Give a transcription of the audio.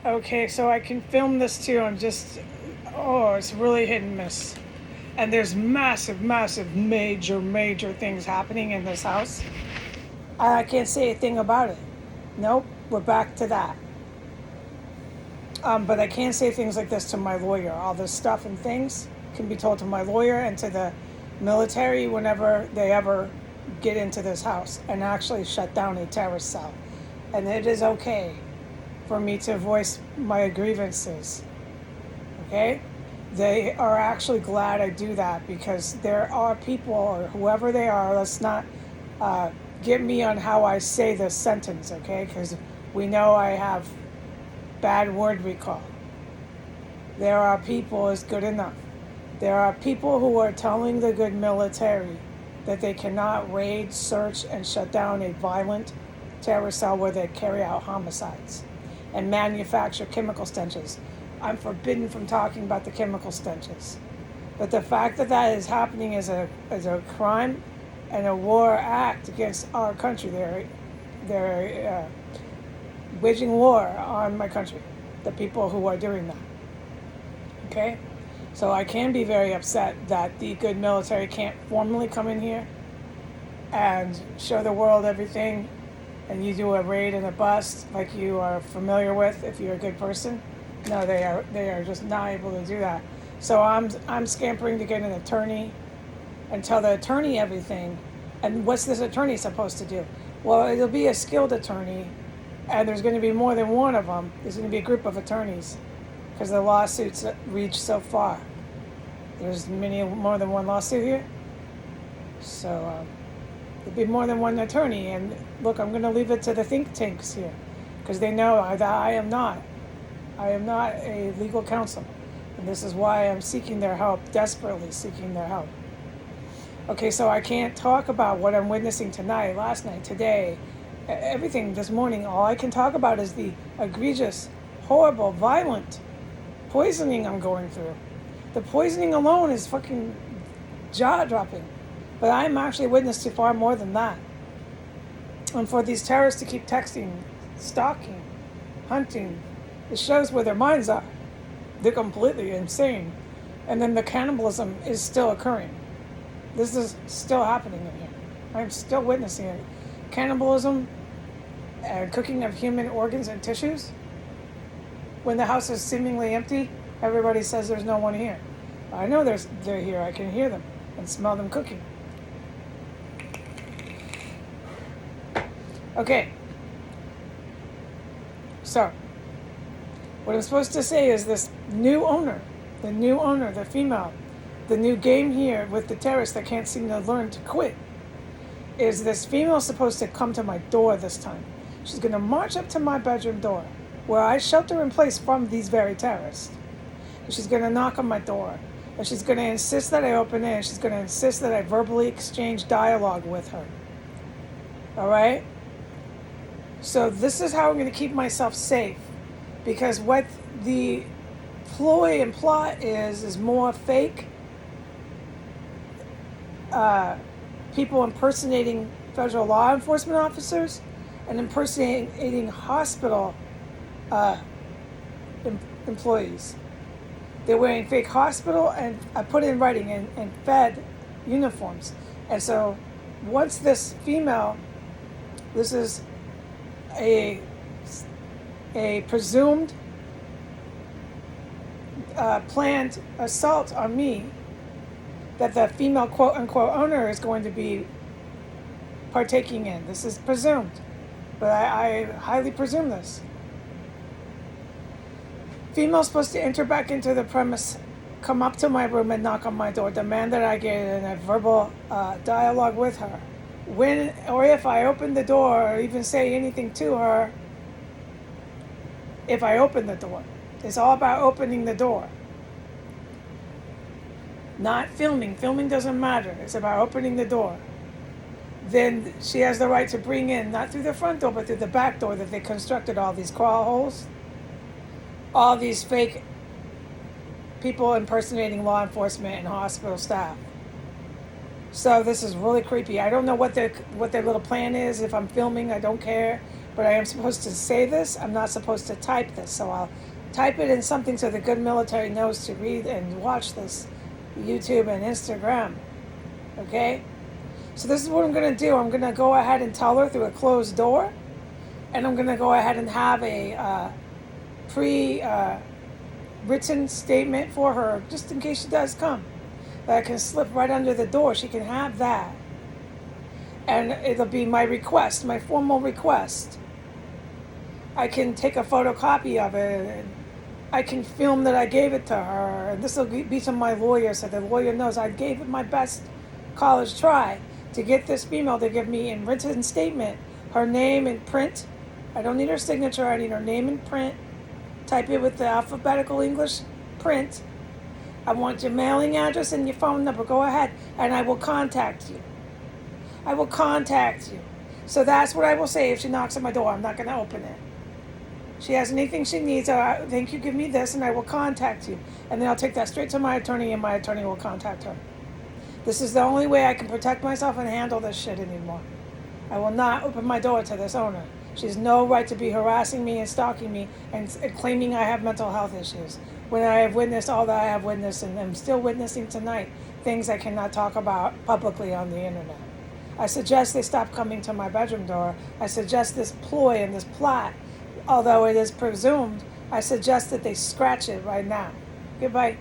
Okay, so I can film this too. Oh, it's really hit and miss. And there's massive, massive, major things happening in this house. I can't say a thing about it. Nope, we're back to that. But I can't say things like this to my lawyer. All this stuff and things can be told to my lawyer and to the military whenever they ever get into this house and actually shut down a terrorist cell. And it is okay for me to voice my grievances. Okay? They are actually glad I do that because there are people, or whoever they are, let's not get me on how I say this sentence, okay? Because we know I have bad word recall. There are people is good enough. There are people who are telling the good military that they cannot raid, search, and shut down a violent terrorist cell where they carry out homicides and manufacture chemical stenches. I'm forbidden from talking about the chemical stenches. But the fact that that is happening is a crime and a war act against our country. They're waging war on my country, the people who are doing that. Okay? So I can be very upset that the good military can't formally come in here and show the world everything, and you do a raid and a bust like you are familiar with if you're a good person. No, they are just not able to do that. So I'm scampering to get an attorney and tell the attorney everything. And what's this attorney supposed to do? Well, it'll be a skilled attorney, and there's going to be more than one of them. There's going to be a group of attorneys because the lawsuits reach so far. There's more than one lawsuit here. So there'll be more than one attorney. And look, I'm going to leave it to the think tanks here because they know that I am not a legal counsel. And this is why I'm seeking their help, desperately seeking their help. Okay, so I can't talk about what I'm witnessing tonight, last night, today, everything this morning. All I can talk about is the egregious, horrible, violent poisoning I'm going through. The poisoning alone is fucking jaw-dropping. But I'm actually witness to far more than that. And for these terrorists to keep texting, stalking, hunting, it shows where their minds are. They're completely insane. And then the cannibalism is still occurring. This is still happening in here. I'm still witnessing it. Cannibalism and cooking of human organs and tissues. When the house is seemingly empty, everybody says there's no one here. I know they're here. I can hear them and smell them cooking. Okay. So, what I'm supposed to say is this new owner, the female, the new game here with the terrorists that can't seem to learn to quit, is this female supposed to come to my door this time. She's going to march up to my bedroom door, where I shelter in place from these very terrorists. And she's going to knock on my door. And she's going to insist that I open it. And she's going to insist that I verbally exchange dialogue with her. All right? So this is how I'm going to keep myself safe. Because what the ploy and plot is more fake. People impersonating federal law enforcement officers and impersonating hospital employees. They're wearing fake hospital and I put it in writing and fed uniforms. And so once this female, this is a presumed planned assault on me that the female quote-unquote owner is going to be partaking in. This is presumed, but I highly presume this. Female's supposed to enter back into the premise, come up to my room and knock on my door, demand that I get in a verbal dialogue with her. When or if I open the door or even say anything to her, if I open the door. It's all about opening the door. Not filming. Filming doesn't matter. It's about opening the door. Then she has the right to bring in, not through the front door, but through the back door that they constructed all these crawl holes. All these fake people impersonating law enforcement and hospital staff. So this is really creepy. I don't know what their little plan is. If I'm filming, I don't care. but I am supposed to say this. I'm not supposed to type this. So I'll type it in something so the good military knows to read and watch this YouTube and Instagram. Okay? So this is what I'm going to do. I'm going to go ahead and tell her through a closed door. And I'm going to go ahead and have a written statement for her, just in case she does come. That I can slip right under the door. She can have that. And it'll be my request, my formal request. I can take a photocopy of it, and I can film that I gave it to her. And this will be to my lawyer, so the lawyer knows I gave it my best college try to get this female to give me in written statement her name in print. I don't need her signature. I need her name in print. Type it with the alphabetical English print. I want your mailing address and your phone number. Go ahead, and I will contact you. I will contact you. So that's what I will say if she knocks on my door. I'm not going to open it. She has anything she needs. I think you give me this, and I will contact you. And then I'll take that straight to my attorney, and my attorney will contact her. This is the only way I can protect myself and handle this shit anymore. I will not open my door to this owner. She has no right to be harassing me and stalking me and claiming I have mental health issues. When I have witnessed all that I have witnessed, and I'm still witnessing tonight, things I cannot talk about publicly on the internet. I suggest they stop coming to my bedroom door. I suggest this ploy and this plot, although it is presumed, I suggest that they scratch it right now. Goodbye.